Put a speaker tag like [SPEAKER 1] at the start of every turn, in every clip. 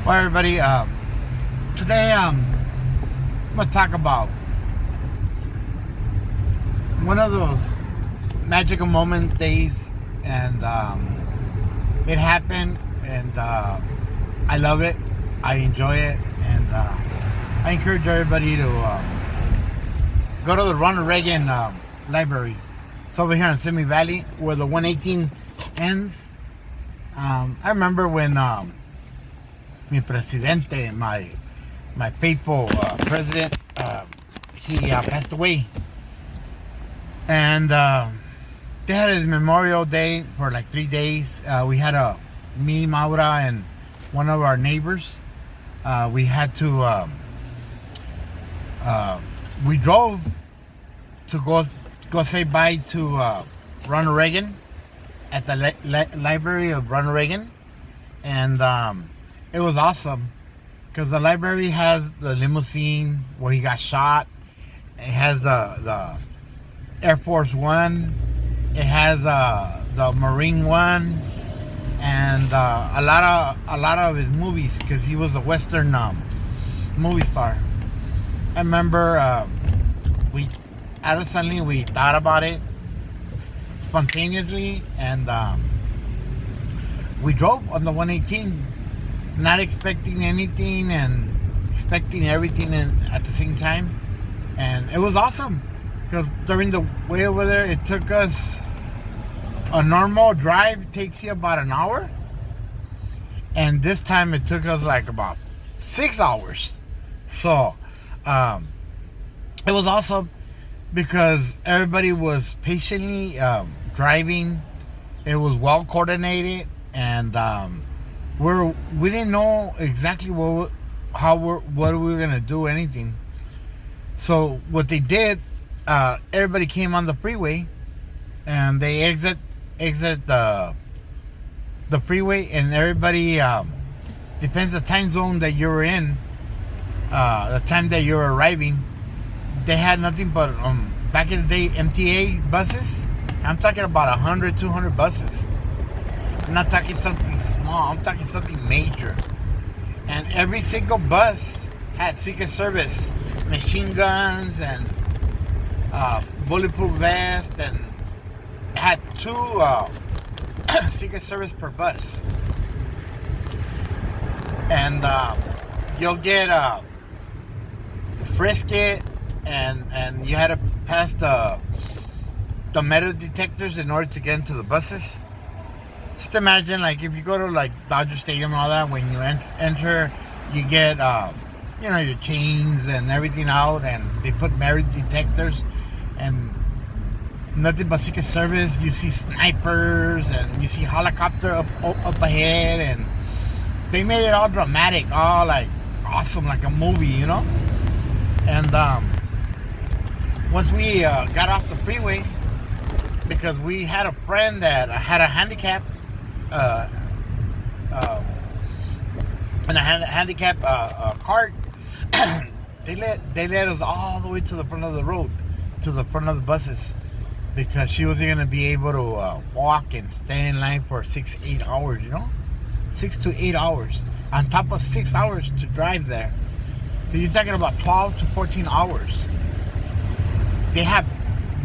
[SPEAKER 1] Well, everybody, today I'm going to talk about one of those magical moment days, and it happened, and I love it, I enjoy it, and I encourage everybody to go to the Ronald Reagan library. It's over here in Simi Valley where the 118 ends. I remember when mi presidente, my faithful president, he passed away, and they had his memorial day for like 3 days. We had me, Maura, and one of our neighbors. We had to we drove to go say bye to Ronald Reagan at the library of Ronald Reagan, and it was awesome because the library has the limousine where he got shot. It has the Air Force One. It has the Marine One, and a lot of his movies, because he was a Western movie star. I remember we thought about it spontaneously, and we drove on the 118, not expecting anything and expecting everything at the same time. And it was awesome because during the way over there, it took us, a normal drive takes you about an hour, and this time it took us like about 6 hours. So it was awesome because everybody was patiently driving. It was well coordinated, and we didn't know exactly what we were gonna do, anything. So what they did, everybody came on the freeway, and they exit the freeway, and everybody depends the time zone that you're in, the time that you're arriving. They had nothing but back in the day MTA buses. I'm talking about 100, 200 buses. I'm not talking something small, I'm talking something major. And every single bus had Secret Service machine guns and bulletproof vests, and had 2 Secret Service per bus. And you'll get frisket, and you had to pass the metal detectors in order to get into the buses. Just imagine, like, if you go to like Dodger Stadium and all that, when you enter, you get your chains and everything out, and they put metal detectors, and nothing but Secret Service. You see snipers, and you see helicopter up ahead, and they made it all dramatic, all like awesome, like a movie, And once we got off the freeway, because we had a friend that had a handicap, and a handicap cart, they led us all the way to the front of the road, to the front of the buses, because she wasn't gonna be able to walk and stay in line for 6-8 hours, 6 to 8 hours, on top of 6 hours to drive there. So you're talking about 12 to 14 hours. They had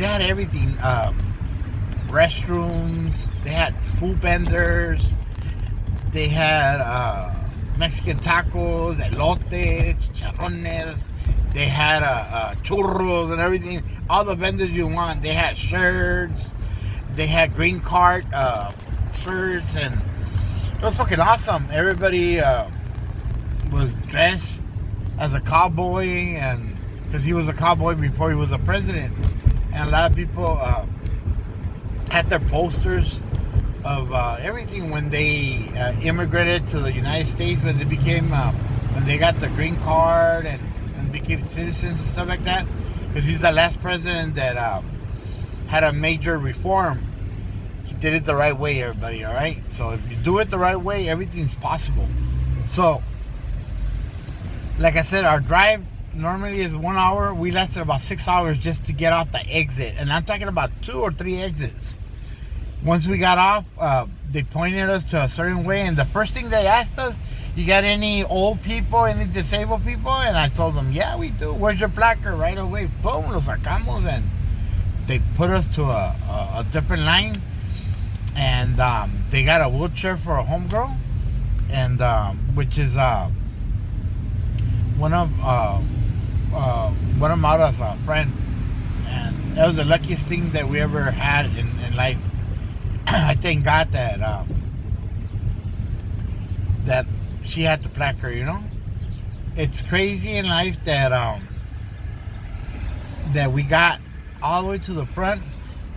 [SPEAKER 1] everything, restrooms, they had food vendors, they had Mexican tacos, elotes, chicharrones, they had churros and everything, all the vendors you want. They had shirts, they had green card shirts, and it was fucking awesome. Everybody was dressed as a cowboy, and because he was a cowboy before he was a president, and a lot of people had their posters of everything when they immigrated to the United States, when they became when they got the green card and became citizens and stuff like that. Because he's the last president that had a major reform. He did it the right way, everybody. All right. So if you do it the right way, everything's possible. So, like I said, our drive normally is 1 hour. We lasted about 6 hours just to get off the exit, and I'm talking about 2 or 3 exits. Once we got off, they pointed us to a certain way, and the first thing they asked us, you got any old people, any disabled people? And I told them, yeah, we do. Where's your placard? Right away, boom, lo sacamos, and they put us to a different line, and they got a wheelchair for a homegirl, and which is one of Maura's friend, and that was the luckiest thing that we ever had in life. I thank God that that she had the placard. You know, it's crazy in life that that we got all the way to the front.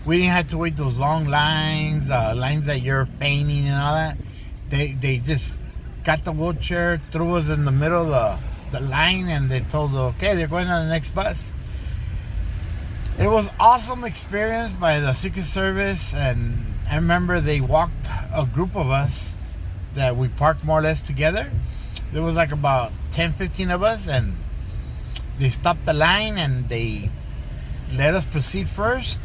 [SPEAKER 1] We didn't have to wait those long lines, lines that you're feigning and all that. They just got the wheelchair, threw us in the middle of the line, and they told us, okay, they're going on the next bus. It was awesome experience by the Secret Service, and I remember they walked a group of us that we parked more or less together. There was like about 10-15 of us, and they stopped the line and they let us proceed first.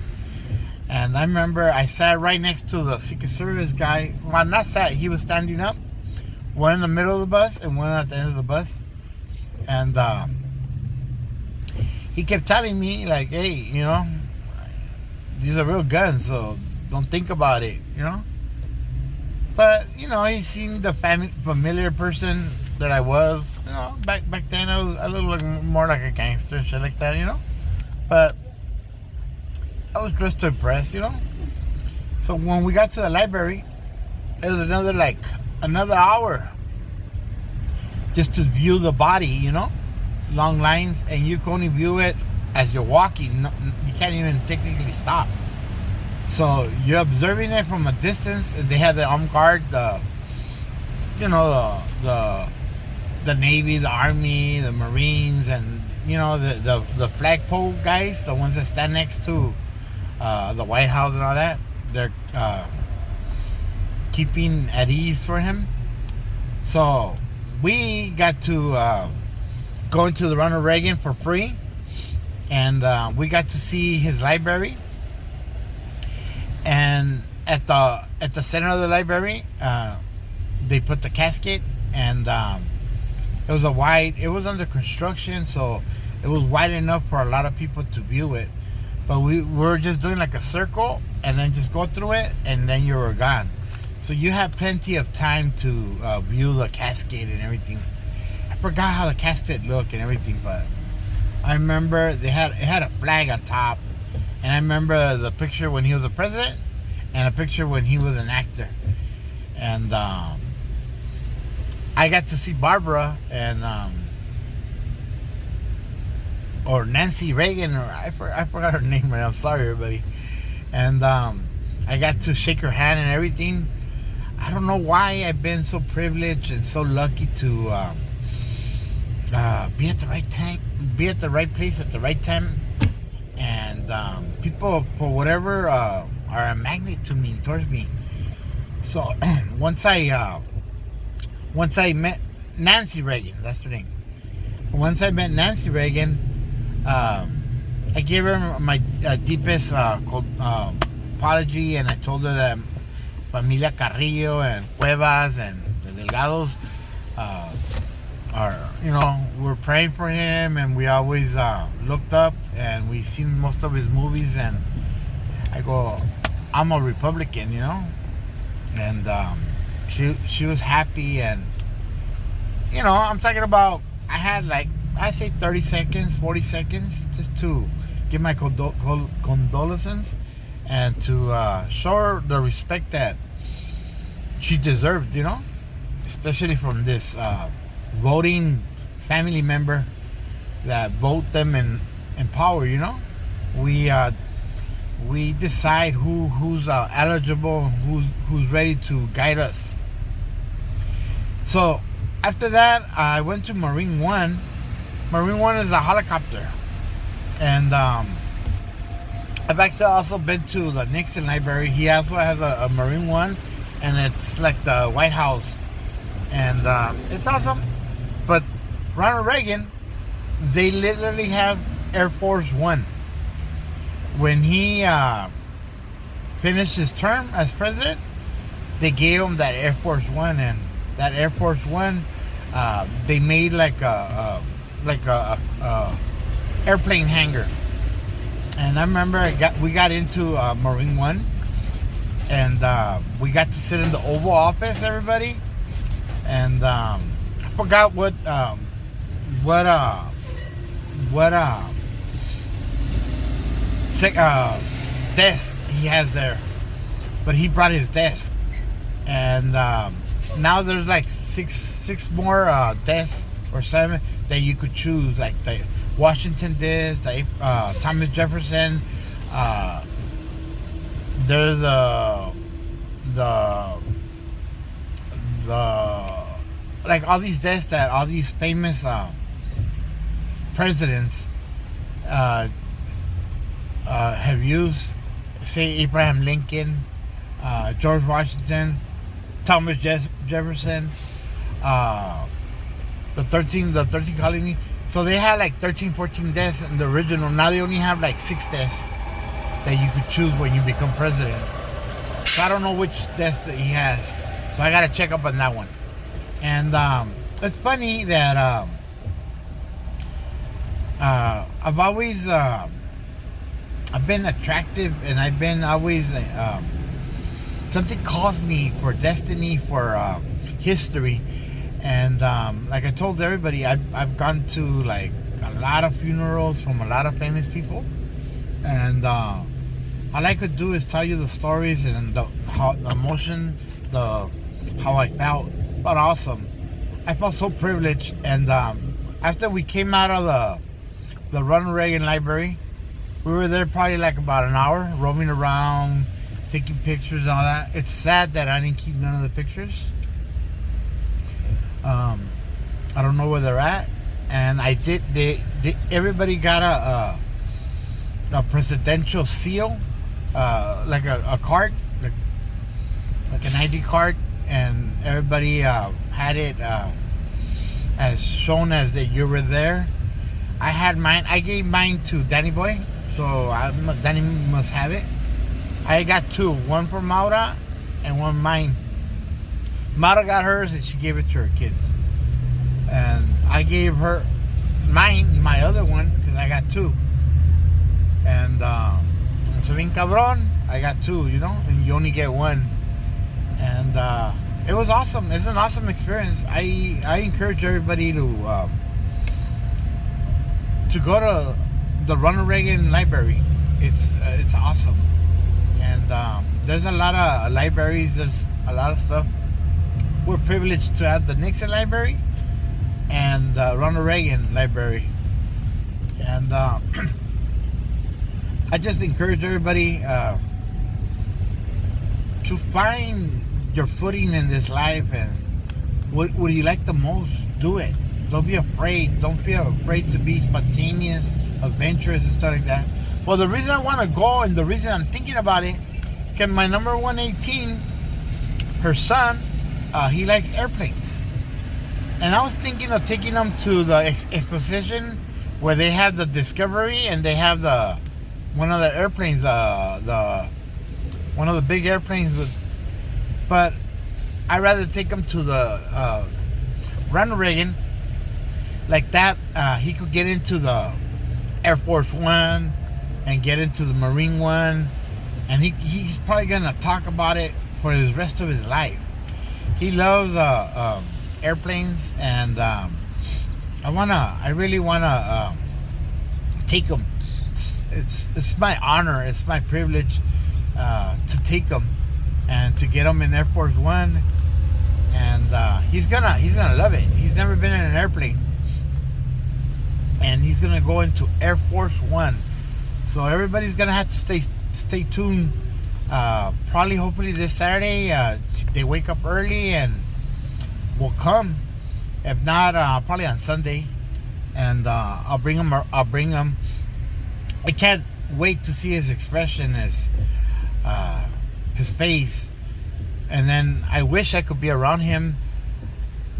[SPEAKER 1] And I remember I sat right next to the Secret Service guy. Well, not sat, he was standing up. One in the middle of the bus and one at the end of the bus. And he kept telling me, like, hey, you know, these are real guns, so don't think about it, you know. But, you know, he seemed the familiar person that I was. You know, back then I was a little more like a gangster and shit like that, you know. But I was dressed to impress, you know. So when we got to the library, it was another hour just to view the body, you know. It's long lines, and you can only view it as you're walking. You can't even technically stop. So you're observing it from a distance, and they have the armed guard, the Navy, the Army, the Marines, and you know the flagpole guys, the ones that stand next to the White House and all that. They're keeping at ease for him. So we got to go into the Ronald Reagan for free, and we got to see his library. And at the center of the library, they put the casket, and it was it was under construction, so it was wide enough for a lot of people to view it. But we were just doing like a circle, and then just go through it, and then you were gone. So you had plenty of time to view the casket and everything. I forgot how the casket looked and everything, but I remember it had a flag on top. And I remember the picture when he was a president, and a picture when he was an actor. And I got to see Barbara and or Nancy Reagan, or I forgot her name right now. I'm sorry, everybody. And I got to shake her hand and everything. I don't know why I've been so privileged and so lucky to be at the right time, be at the right place at the right time. And people, for whatever, are a magnet to me, towards me. So once I met Nancy Reagan, that's her name. Once I met Nancy Reagan, I gave her my deepest apology, and I told her that Familia Carrillo and Cuevas and the Delgados are, you know, we're praying for him, and we always looked up, and we seen most of his movies, and I go, I'm a Republican, you know. And she was happy, and you know, I'm talking about, I had like, I say 30 seconds, 40 seconds just to give my condolences and to show her the respect that she deserved, you know, especially from this voting family member that vote them in power, you know. We decide who's eligible, who's ready to guide us. So after that, I went to Marine One. Marine One is a helicopter, and I've actually also been to the Nixon Library. He also has a Marine One, and it's like the White House, and it's awesome. But Ronald Reagan, they literally have Air Force One. When he finished his term as president, they gave him that Air Force One, and that Air Force One, they made like a airplane hangar. And I remember we got into Marine One, and we got to sit in the Oval Office, everybody. And I forgot what desk he has there, but he brought his desk. And now there's like six more desks or 7 that you could choose, like the Washington desk, the Thomas Jefferson. There's the like all these desks that all these famous presidents have used. Say Abraham Lincoln, George Washington, Thomas Jefferson, the 13 colony. So they had like 13, 14 desks in the original. Now they only have like 6 desks that you could choose when you become president. So I don't know which desk that he has. So I gotta check up on that one. And it's funny that I've always I've been attractive, and I've been always something calls me for destiny, for history. And like I told everybody, I've gone to like a lot of funerals from a lot of famous people, and all I could do is tell you the stories and the emotion, how I felt. But awesome, I felt so privileged. And after we came out of the Ronald Reagan Library, we were there probably like about an hour, roaming around, taking pictures and all that. It's sad that I didn't keep none of the pictures. I don't know where they're at. And I did. Everybody got a presidential seal, like a card, like an ID card, and everybody had it as shown as that you were there. I had mine. I gave mine to Danny Boy, so Danny must have it. I got 2, one for Maura and one mine. Maura got hers and she gave it to her kids, and I gave her mine, my other one, because I got 2. And so bien cabrón, I got 2, and you only get 1. And it was awesome. It's an awesome experience. I encourage everybody to go to the Ronald Reagan Library. It's awesome. And there's a lot of libraries. There's a lot of stuff. We're privileged to have the Nixon Library and Ronald Reagan Library. And I just encourage everybody to find your footing in this life, and what do you like the most? Do it. Don't be afraid. Don't feel afraid to be spontaneous, adventurous, and stuff like that. Well, the reason I want to go, and the reason I'm thinking about it, because my number 118, her son, he likes airplanes. And I was thinking of taking him to the exposition where they have the Discovery, and they have one of the airplanes, one of the big airplanes with. But I'd rather take him to the Ronald Reagan. Like that, he could get into the Air Force One and get into the Marine One, and he's probably gonna talk about it for the rest of his life. He loves airplanes, and I really wanna take him. It's my honor, it's my privilege to take him and to get him in Air Force One, and he's gonna love it. He's never been in an airplane, and he's gonna go into Air Force One. So everybody's gonna have to stay tuned. Probably, hopefully this Saturday, they wake up early and will come. If not, probably on Sunday, and I'll bring him. I can't wait to see his expression, his face, and then I wish I could be around him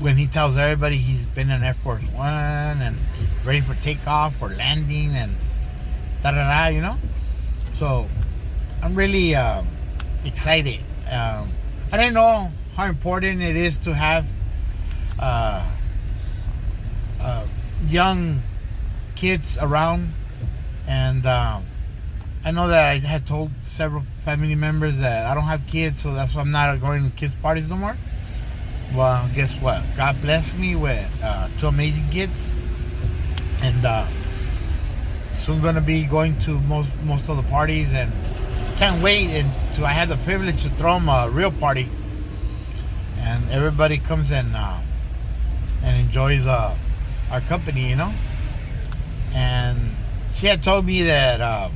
[SPEAKER 1] when he tells everybody he's been in Air Force One and ready for takeoff or landing and da-da-da, So I'm really excited. I didn't know how important it is to have uh, young kids around, and I know that I had told several family members that I don't have kids, so that's why I'm not going to kids' parties no more. Well, guess what? God blessed me with two amazing kids, and soon gonna be going to most of the parties, and can't wait until I have the privilege to throw them a real party, and everybody comes and enjoys our company, you know. And she had told me that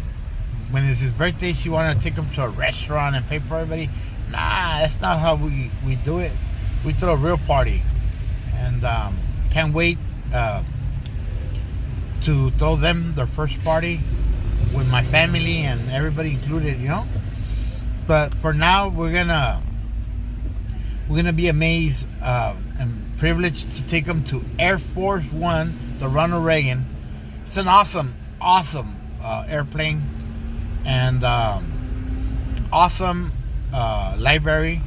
[SPEAKER 1] when it's his birthday, she wanted to take him to a restaurant and pay for everybody. Nah, that's not how we do it. We throw a real party, and can't wait to throw them their first party with my family and everybody included, you know. But for now, we're gonna be amazed and privileged to take them to Air Force One, the Ronald Reagan. It's an awesome airplane, and awesome library,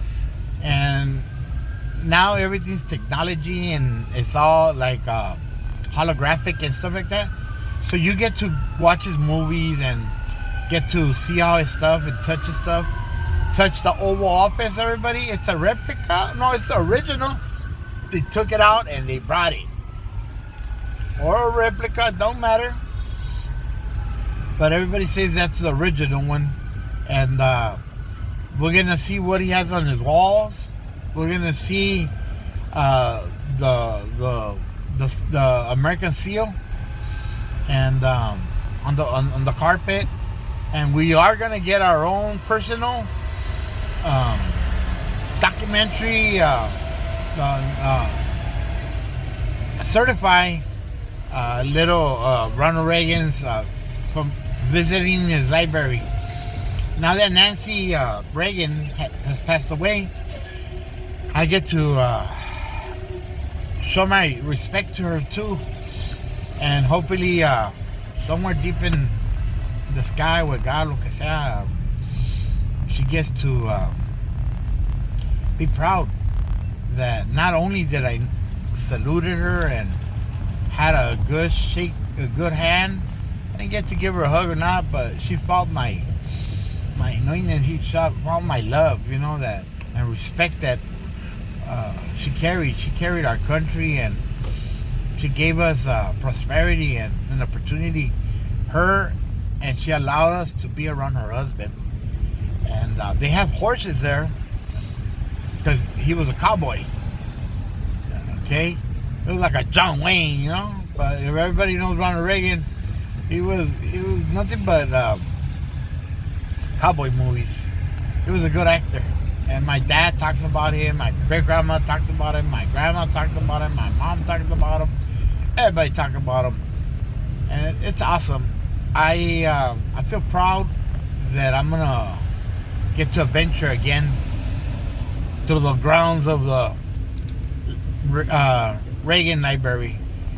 [SPEAKER 1] and now everything's technology, and it's all like holographic and stuff like that. So you get to watch his movies and get to see all his stuff and touch his stuff. Touch the Oval Office, everybody. It's a replica. No, it's the original. They took it out and they brought it. Or a replica, don't matter. But everybody says that's the original one. And we're going to see what he has on his walls. We're going to see the American seal, and on the carpet. And we are going to get our own personal documentary, certify little Ronald Reagan's from visiting his library. Now that Nancy Reagan has passed away, I get to show my respect to her too, and hopefully somewhere deep in the sky with God, lo que sea, she gets to be proud that not only did I saluted her and had a good shake, a good hand. I didn't get to give her a hug or not, but she felt my knowing, she felt my love, you know, that, and respect that she carried our country, and she gave us prosperity and an opportunity. Her, and she allowed us to be around her husband. And they have horses there because he was a cowboy. Okay, it was like a John Wayne, you know. But if everybody knows Ronald Reagan, he was nothing but cowboy movies. He was a good actor. And my dad talks about him, my great-grandma talked about him, my grandma talked about him, my mom talked about him, everybody talked about him. And it's awesome. I feel proud that I'm going to get to adventure again through the grounds of the Reagan Library.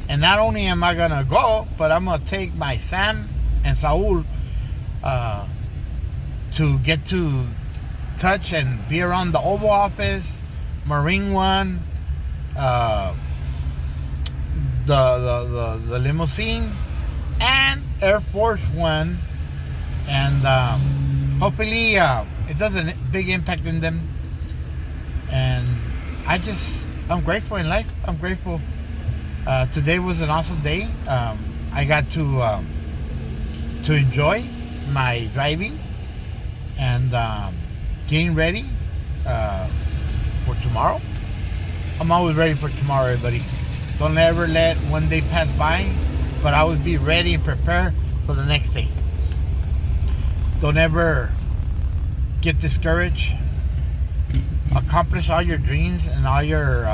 [SPEAKER 1] And not only am I going to go, but I'm going to take my Sam and Saul to get to touch and be around the Oval Office, Marine One, the limousine, and Air Force One, and hopefully it does a big impact in them. And I'm grateful in life. I'm grateful. Today was an awesome day. I got to enjoy my driving and getting ready for tomorrow. I'm always ready for tomorrow, everybody. Don't ever let one day pass by, but I would be ready and prepared for the next day. Don't ever get discouraged. Accomplish all your dreams and all your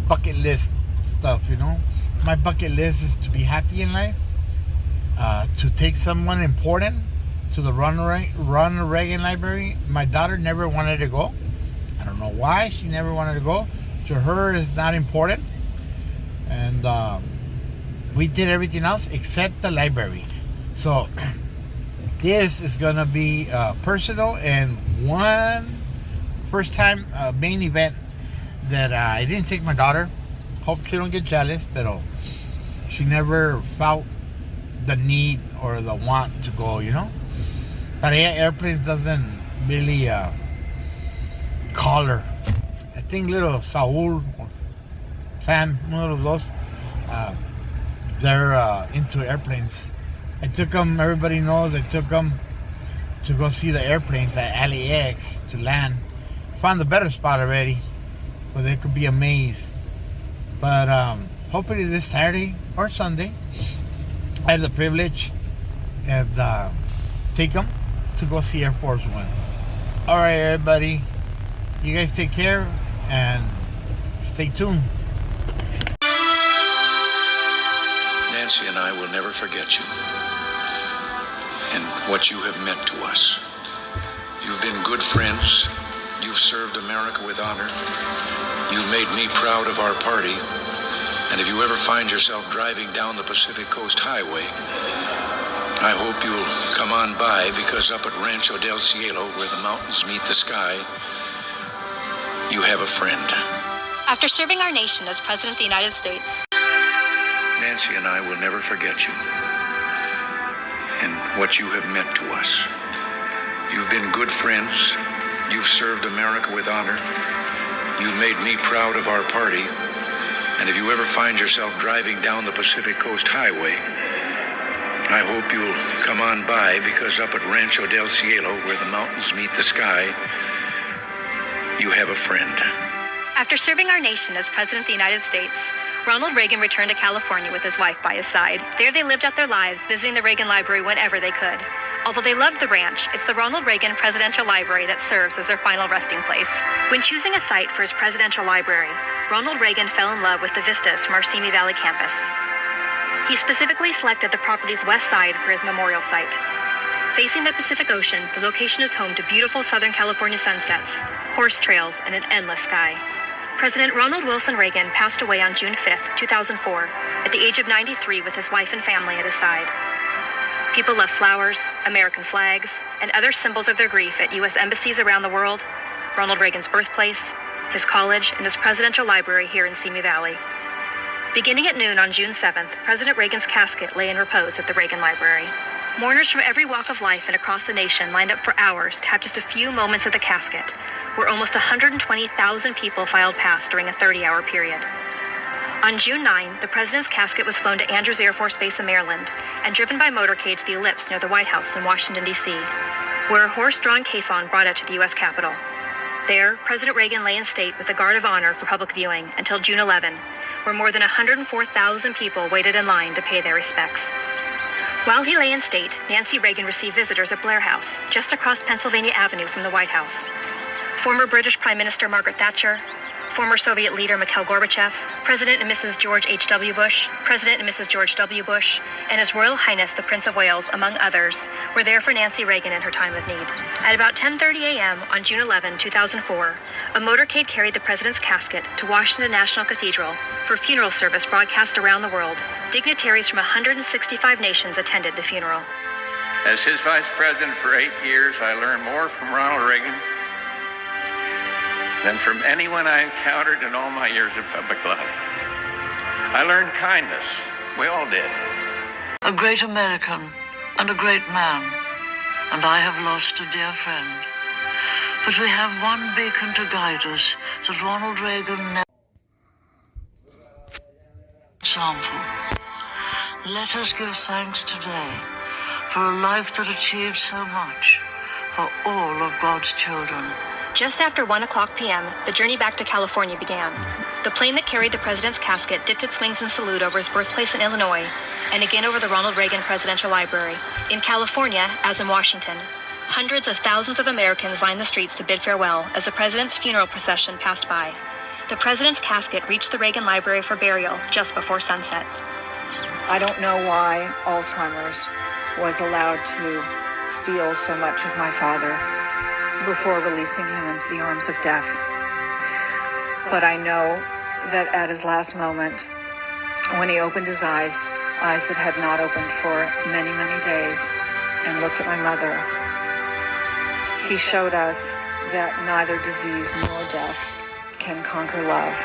[SPEAKER 1] bucket list stuff, you know. My bucket list is to be happy in life, to take someone important to the Ronald Reagan Library. My daughter never wanted to go. I don't know why she never wanted to go. To her, it's not important. And we did everything else except the library. So This is gonna be personal and one first time main event that I didn't take my daughter. Hope she don't get jealous, but she never felt the need or the want to go, But yeah, airplanes doesn't really call her. I think little Saul or Sam, one of those, they're into airplanes. I took them, everybody knows, I took them to go see the airplanes at LAX to land. Found a better spot already where they could be amazed. But hopefully this Saturday or Sunday, I have the privilege and take them to go see Air Force One. All right, everybody. You guys take care and stay tuned.
[SPEAKER 2] Nancy and I will never forget you and what you have meant to us. You've been good friends. You've served America with honor. You've made me proud of our party. And if you ever find yourself driving down the Pacific Coast Highway, I hope you'll come on by, because up at Rancho del Cielo, where the mountains meet the sky, you have a friend.
[SPEAKER 3] After serving our nation as President of the United States,
[SPEAKER 2] Nancy and I will never forget you and what you have meant to us. You've been good friends. You've served America with honor. You've made me proud of our party. And if you ever find yourself driving down the Pacific Coast Highway, I hope you'll come on by, because up at Rancho del Cielo, where the mountains meet the sky, you have a friend.
[SPEAKER 3] after serving our nation as President of the United States, Ronald Reagan returned to California with his wife by his side. There they lived out their lives, visiting the Reagan Library whenever they could. Although they loved the ranch, it's the Ronald Reagan Presidential Library that serves as their final resting place. When choosing a site for his presidential library, Ronald Reagan fell in love with the vistas from our Simi Valley campus. He specifically selected the property's west side for his memorial site. Facing the Pacific Ocean, the location is home to beautiful Southern California sunsets, horse trails, and an endless sky. President Ronald Wilson Reagan passed away on June 5, 2004, at the age of 93 with his wife and family at his side. People left flowers, American flags, and other symbols of their grief at U.S. embassies around the world, Ronald Reagan's birthplace, his college, and his presidential library here in Simi Valley. Beginning at noon on June 7th, President Reagan's casket lay in repose at the Reagan Library. Mourners from every walk of life and across the nation lined up for hours to have just a few moments at the casket, where almost 120,000 people filed past during a 30-hour period. On June 9, the president's casket was flown to Andrews Air Force Base in Maryland and driven by motorcade to the Ellipse near the White House in Washington, D.C., where a horse-drawn caisson brought it to the U.S. Capitol. There, President Reagan lay in state with a guard of honor for public viewing until June 11, where more than 104,000 people waited in line to pay their respects. While he lay in state, Nancy Reagan received visitors at Blair House, just across Pennsylvania Avenue from the White House. Former British Prime Minister Margaret Thatcher, former Soviet leader Mikhail Gorbachev, President and Mrs. George H.W. Bush, President and Mrs. George W. Bush, and His Royal Highness the Prince of Wales, among others, were there for Nancy Reagan in her time of need. At about 10:30 a.m. on June 11, 2004, a motorcade carried the president's casket to Washington National Cathedral for funeral service broadcast around the world. Dignitaries from 165 nations attended the funeral.
[SPEAKER 4] As his vice president for 8 years, I learned more from Ronald Reagan than from anyone I encountered in all my years of public life. I learned kindness. We all did.
[SPEAKER 5] A great American and a great man, and I have lost a dear friend. But we have one beacon to guide us that Ronald Reagan never example. Let us give thanks today for a life that achieved so much for all of God's children.
[SPEAKER 3] Just after 1 o'clock p.m., the journey back to California began. The plane that carried the president's casket dipped its wings in salute over his birthplace in Illinois, and again over the Ronald Reagan Presidential Library. In California, as in Washington, hundreds of thousands of Americans lined the streets to bid farewell as the president's funeral procession passed by. The president's casket reached the Reagan Library for burial just before sunset.
[SPEAKER 6] I don't know why Alzheimer's was allowed to steal so much of my father before releasing him into the arms of death. But I know that at his last moment, when he opened his eyes that had not opened for many, many days, and looked at my mother. He showed us that neither disease nor death can conquer love.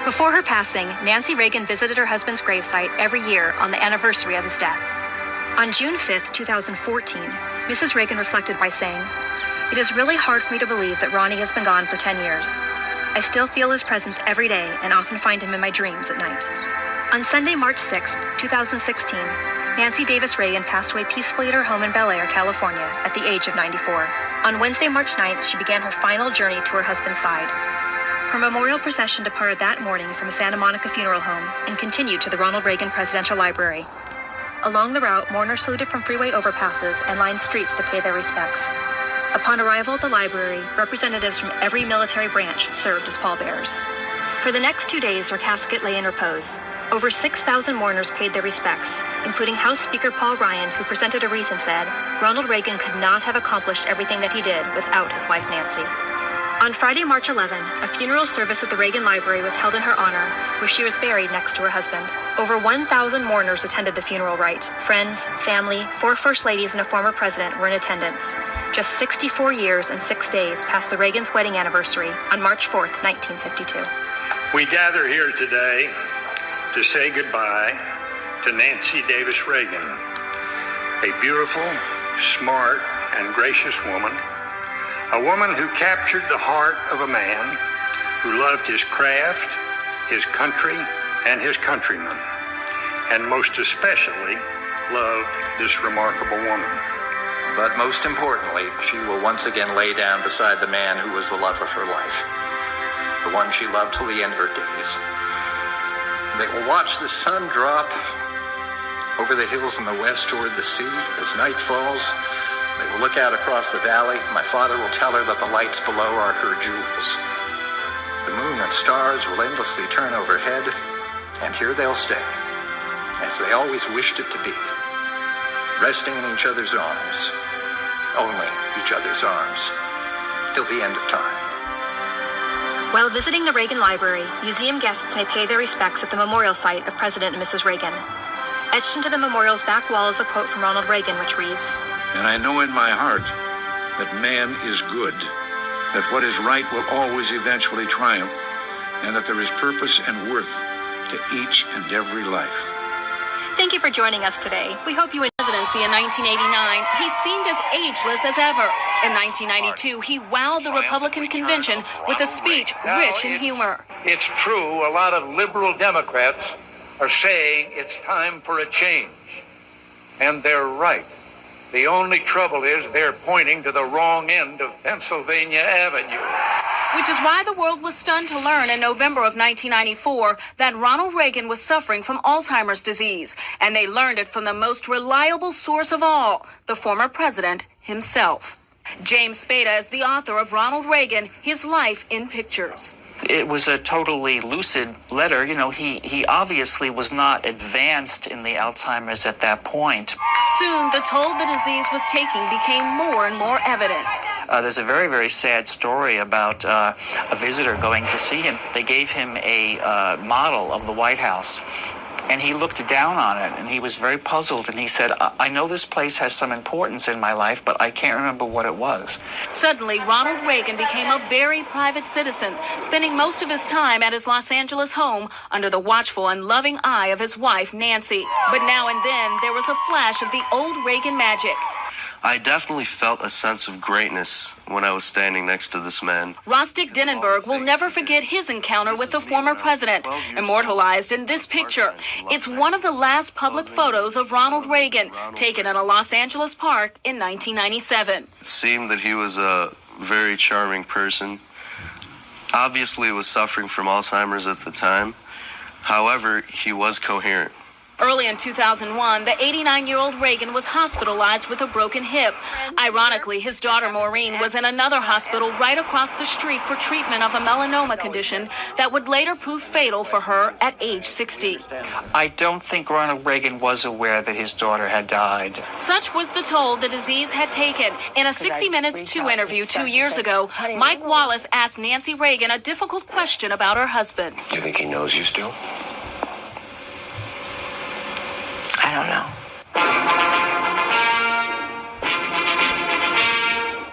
[SPEAKER 3] Before her passing, Nancy Reagan visited her husband's gravesite every year on the anniversary of his death. On June 5th, 2014, Mrs. Reagan reflected by saying, "It is really hard for me to believe that Ronnie has been gone for 10 years. I still feel his presence every day and often find him in my dreams at night." On Sunday, March 6th, 2016, Nancy Davis Reagan passed away peacefully at her home in Bel Air, California, at the age of 94. On Wednesday, March 9th, she began her final journey to her husband's side. Her memorial procession departed that morning from Santa Monica Funeral Home and continued to the Ronald Reagan Presidential Library. Along the route, mourners saluted from freeway overpasses and lined streets to pay their respects. Upon arrival at the library, representatives from every military branch served as pallbearers. For the next 2 days, her casket lay in repose. Over 6,000 mourners paid their respects, including House Speaker Paul Ryan, who presented a wreath and said, "Ronald Reagan could not have accomplished everything that he did without his wife Nancy." On Friday, March 11, a funeral service at the Reagan Library was held in her honor, where she was buried next to her husband. Over 1,000 mourners attended the funeral rite. Friends, family, 4 first ladies, and a former president were in attendance. Just 64 years and 6 days past the Reagans' wedding anniversary on March 4th, 1952.
[SPEAKER 7] We gather here today to say goodbye to Nancy Davis Reagan, a beautiful, smart, and gracious woman. A woman who captured the heart of a man who loved his craft, his country, and his countrymen, and most especially loved this remarkable woman.
[SPEAKER 2] But most importantly, she will once again lay down beside the man who was the love of her life, the one she loved till the end of her days. They will watch the sun drop over the hills in the west toward the sea as night falls. They will look out across the valley. My father will tell her that the lights below are her jewels. The moon and stars will endlessly turn overhead, and here they'll stay, as they always wished it to be, resting in each other's arms, only each other's arms, till the end of time.
[SPEAKER 3] While visiting the Reagan Library, museum guests may pay their respects at the memorial site of President and Mrs. Reagan. Etched into the memorial's back wall is a quote from Ronald Reagan, which reads,
[SPEAKER 8] "And I know in my heart that man is good, that what is right will always eventually triumph, and that there is purpose and worth to each and every life."
[SPEAKER 3] Thank you for joining us today. We hope you
[SPEAKER 9] Presidency in 1989, he seemed as ageless as ever. In 1992, he wowed the Republican convention with a speech rich in humor.
[SPEAKER 10] It's true, a lot of liberal Democrats are saying it's time for a change. And they're right. The only trouble is they're pointing to the wrong end of Pennsylvania Avenue.
[SPEAKER 9] Which is why the world was stunned to learn in November of 1994 that Ronald Reagan was suffering from Alzheimer's disease. And they learned it from the most reliable source of all, the former president himself. James Spada is the author of Ronald Reagan, His Life in Pictures.
[SPEAKER 11] It was a totally lucid letter. You know, he obviously was not advanced in the Alzheimer's at that point.
[SPEAKER 9] Soon, the toll the disease was taking became more and more evident.
[SPEAKER 11] There's a very, very sad story about a visitor going to see him. They gave him a model of the White House, And he looked down on it, and he was very puzzled, and he said, I know this place has some importance in my life, but I can't remember what it was.
[SPEAKER 9] Suddenly, Ronald Reagan became a very private citizen, spending most of his time at his Los Angeles home under the watchful and loving eye of his wife, Nancy. But now and then, there was a flash of the old Reagan magic.
[SPEAKER 12] I definitely felt a sense of greatness when I was standing next to this man.
[SPEAKER 9] Rostic Denenberg will never forget his encounter with the former president, immortalized in this picture. It's one of the last public photos of Ronald Reagan, taken in a Los Angeles park in 1997.
[SPEAKER 12] It seemed that he was a very charming person. Obviously, was suffering from Alzheimer's at the time. However, he was coherent.
[SPEAKER 9] Early in 2001, the 89-year-old Reagan was hospitalized with a broken hip. Ironically, his daughter Maureen was in another hospital right across the street for treatment of a melanoma condition that would later prove fatal for her at age 60.
[SPEAKER 11] I don't think Ronald Reagan was aware that his daughter had died.
[SPEAKER 9] Such was the toll the disease had taken. In a 60 Minutes 2 interview 2 years ago, Mike Wallace asked Nancy Reagan a difficult question about her husband.
[SPEAKER 2] Do you think he knows you still?
[SPEAKER 13] I don't know.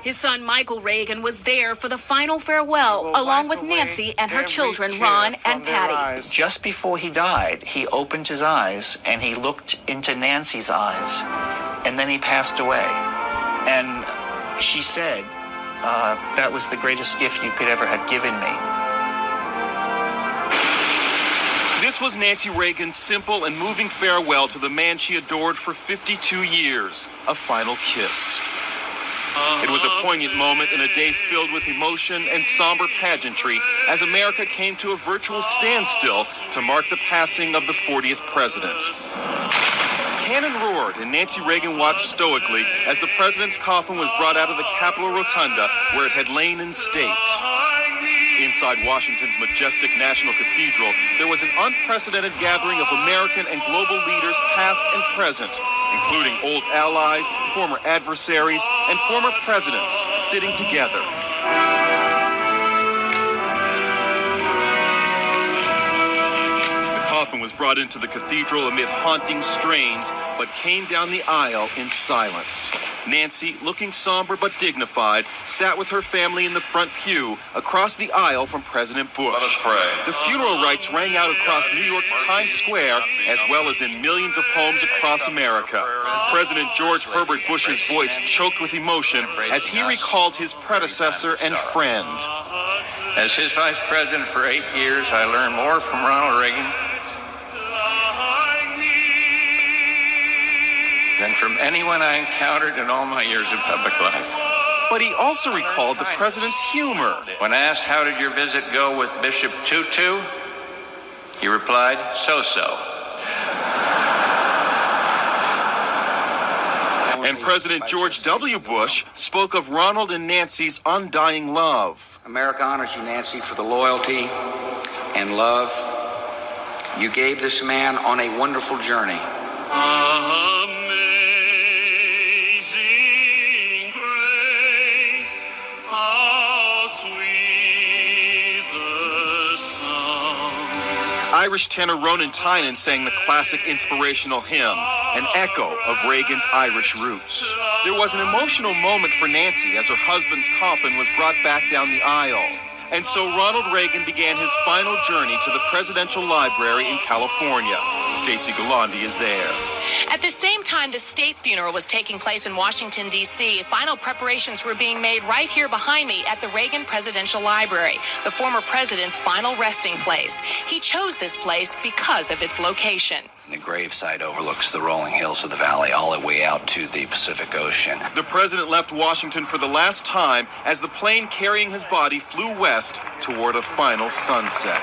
[SPEAKER 9] His son Michael Reagan was there for the final farewell, along with Nancy and her children, Ron and Patty.
[SPEAKER 11] Just before he died, he opened his eyes and he looked into Nancy's eyes, and then he passed away. And she said, that was the greatest gift you could ever have given me.
[SPEAKER 14] This was Nancy Reagan's simple and moving farewell to the man she adored for 52 years, a final kiss. It was a poignant moment in a day filled with emotion and somber pageantry as America came to a virtual standstill to mark the passing of the 40th president. Cannon roared and Nancy Reagan watched stoically as the president's coffin was brought out of the Capitol Rotunda where it had lain in state. Inside Washington's majestic National Cathedral, there was an unprecedented gathering of American and global leaders past and present, including old allies, former adversaries, and former presidents sitting together. The coffin was brought into the cathedral amid haunting strains, but came down the aisle in silence. Nancy, looking somber but dignified, sat with her family in the front pew across the aisle from President Bush.
[SPEAKER 4] Let us pray.
[SPEAKER 14] The funeral rites rang out across New York's Times Square, as well as in millions of homes across America. President George Herbert Bush's voice choked with emotion as he recalled his predecessor and friend.
[SPEAKER 10] As his vice president for 8 years, I learned more from Ronald Reagan than from anyone I encountered in all my years of public life.
[SPEAKER 14] But he also recalled the president's humor.
[SPEAKER 10] When asked, how did your visit go with Bishop Tutu? He replied, so-so.
[SPEAKER 14] And President George W. Bush spoke of Ronald and Nancy's undying love.
[SPEAKER 15] America honors you, Nancy, for the loyalty and love you gave this man on a wonderful journey.
[SPEAKER 14] Irish tenor Ronan Tynan sang the classic inspirational hymn, an echo of Reagan's Irish roots. There was an emotional moment for Nancy as her husband's coffin was brought back down the aisle. And so Ronald Reagan began his final journey to the Presidential Library in California. Stacey Galandi is there.
[SPEAKER 16] At the same time the state funeral was taking place in Washington, D.C., final preparations were being made right here behind me at the Reagan Presidential Library, the former president's final resting place. He chose this place because of its location.
[SPEAKER 15] The gravesite overlooks the rolling hills of the valley all the way out to the Pacific Ocean.
[SPEAKER 14] The president left Washington for the last time as the plane carrying his body flew west toward a final sunset.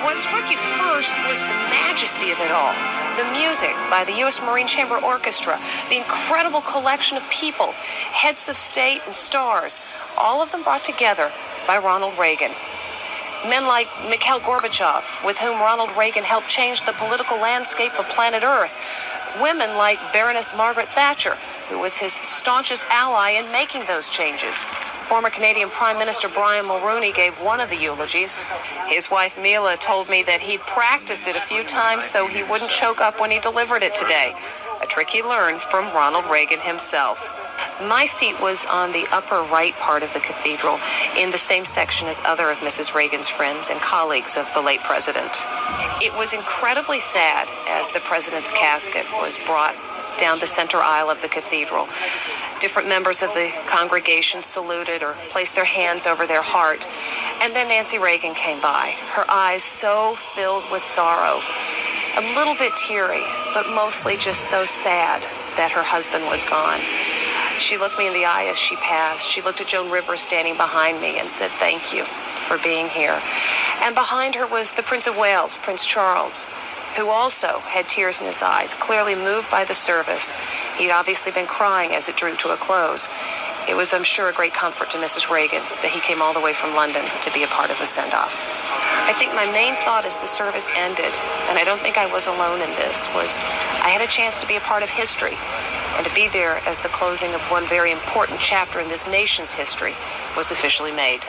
[SPEAKER 17] What struck you first was the majesty of it all. The music by the U.S. Marine Chamber Orchestra, the incredible collection of people, heads of state and stars, all of them brought together by Ronald Reagan. Men like Mikhail Gorbachev, with whom Ronald Reagan helped change the political landscape of planet Earth. Women like Baroness Margaret Thatcher, who was his staunchest ally in making those changes. Former Canadian Prime Minister Brian Mulroney gave one of the eulogies. His wife Mila told me that he practiced it a few times so he wouldn't choke up when he delivered it today, a trick he learned from Ronald Reagan himself. My seat was on the upper right part of the cathedral, in the same section as other of Mrs. Reagan's friends and colleagues of the late president. It was incredibly sad as the president's casket was brought down the center aisle of the cathedral. Different members of the congregation saluted or placed their hands over their heart. And then Nancy Reagan came by, her eyes so filled with sorrow, a little bit teary, but mostly just so sad that her husband was gone. She looked me in the eye as she passed. She looked at Joan Rivers standing behind me and said, "Thank you for being here." And behind her was the Prince of Wales, Prince Charles, who also had tears in his eyes, clearly moved by the service. He'd obviously been crying as it drew to a close. It was, I'm sure, a great comfort to Mrs. Reagan that he came all the way from London to be a part of the send-off. I think my main thought as the service ended, and I don't think I was alone in this, was I had a chance to be a part of history and to be there as the closing of one very important chapter in this nation's history was officially made.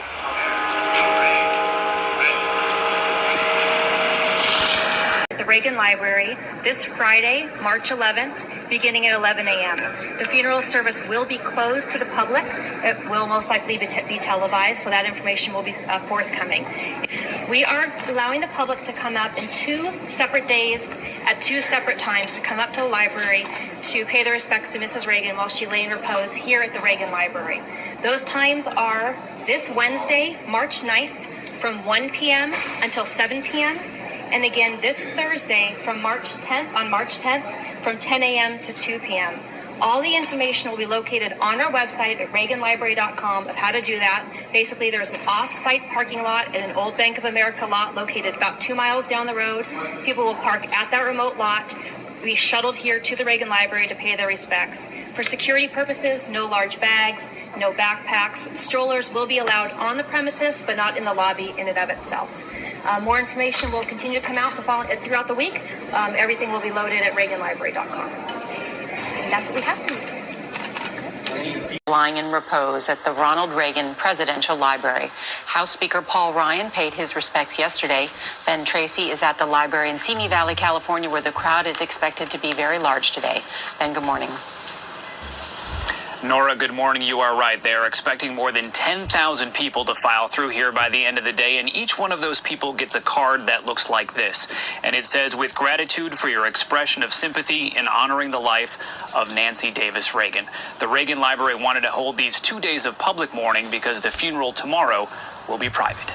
[SPEAKER 3] At the Reagan Library this Friday, March 11th, beginning at 11 a.m. The funeral service will be closed to the public. It will most likely be televised, so that information will be forthcoming. We are allowing the public to come up in 2 separate days at 2 separate times to come up to the library to pay their respects to Mrs. Reagan while she lay in repose here at the Reagan Library. Those times are this Wednesday, March 9th, from 1 p.m. until 7 p.m., and again this Thursday on March 10th from 10 a.m. to 2 p.m. All the information will be located on our website at reaganlibrary.com of how to do that. Basically, there's an off-site parking lot at an old Bank of America lot located about 2 miles down the road. People will park at that remote lot, be shuttled here to the Reagan Library to pay their respects. For security purposes, no large bags, no backpacks. Strollers will be allowed on the premises, but not in the lobby in and of itself. More information will continue to come out throughout the week. Everything will be loaded at reaganlibrary.com. And that's what we have for you.
[SPEAKER 18] Lying in repose at the Ronald Reagan Presidential Library. House Speaker Paul Ryan paid his respects yesterday. Ben Tracy is at the library in Simi Valley, California, where the crowd is expected to be very large today. Ben, good morning.
[SPEAKER 19] Nora, good morning. You are right. They're expecting more than 10,000 people to file through here by the end of the day, and each one of those people gets a card that looks like this. And it says, "With gratitude for your expression of sympathy in honoring the life of Nancy Davis Reagan." The Reagan Library wanted to hold these 2 days of public mourning because the funeral tomorrow will be private.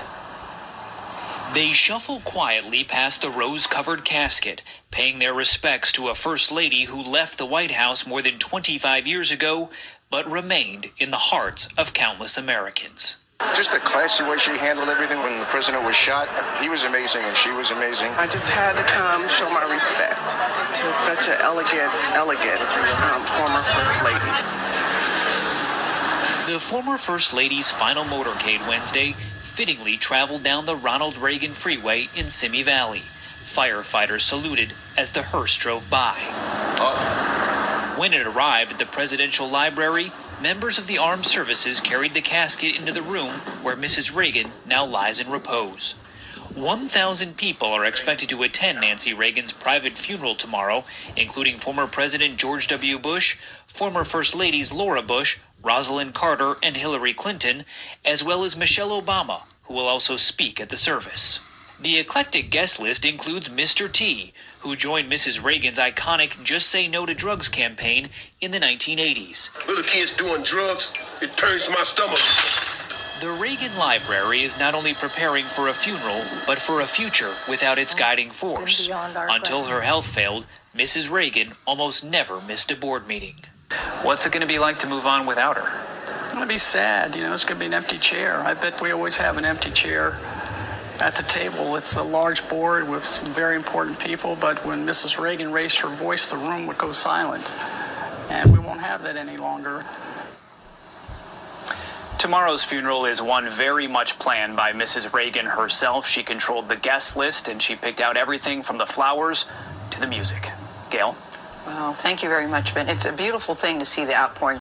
[SPEAKER 19] They shuffle quietly past the rose-covered casket, paying their respects to a First Lady who left the White House more than 25 years ago, but remained in the hearts of countless Americans.
[SPEAKER 20] Just the classy way she handled everything when the president was shot. He was amazing and she was amazing.
[SPEAKER 21] I just had to come show my respect to such an elegant former First Lady.
[SPEAKER 19] The former First Lady's final motorcade Wednesday fittingly traveled down the Ronald Reagan Freeway in Simi Valley. Firefighters saluted as the hearse drove by. When it arrived at the Presidential Library, members of the armed services carried the casket into the room where Mrs. Reagan now lies in repose. 1,000 people are expected to attend Nancy Reagan's private funeral tomorrow, including former President George W. Bush, former First Ladies Laura Bush, Rosalind Carter, and Hillary Clinton, as well as Michelle Obama, who will also speak at the service. The eclectic guest list includes Mr. T, who joined Mrs. Reagan's iconic Just Say No to Drugs campaign in the 1980s.
[SPEAKER 22] Little kids doing drugs, it turns my stomach.
[SPEAKER 19] The Reagan Library is not only preparing for a funeral, but for a future without its guiding force. Until her health failed, Mrs. Reagan almost never missed a board meeting. What's it going to be like to move on without her?
[SPEAKER 23] It's going to be sad. It's going to be an empty chair. I bet we always have an empty chair at the table. It's a large board with some very important people, but when Mrs. Reagan raised her voice, the room would go silent. And we won't have that any longer.
[SPEAKER 19] Tomorrow's funeral is one very much planned by Mrs. Reagan herself. She controlled the guest list, and she picked out everything from the flowers to the music. Gail?
[SPEAKER 1] Well, thank you very much, Ben. It's a beautiful thing to see the outpouring.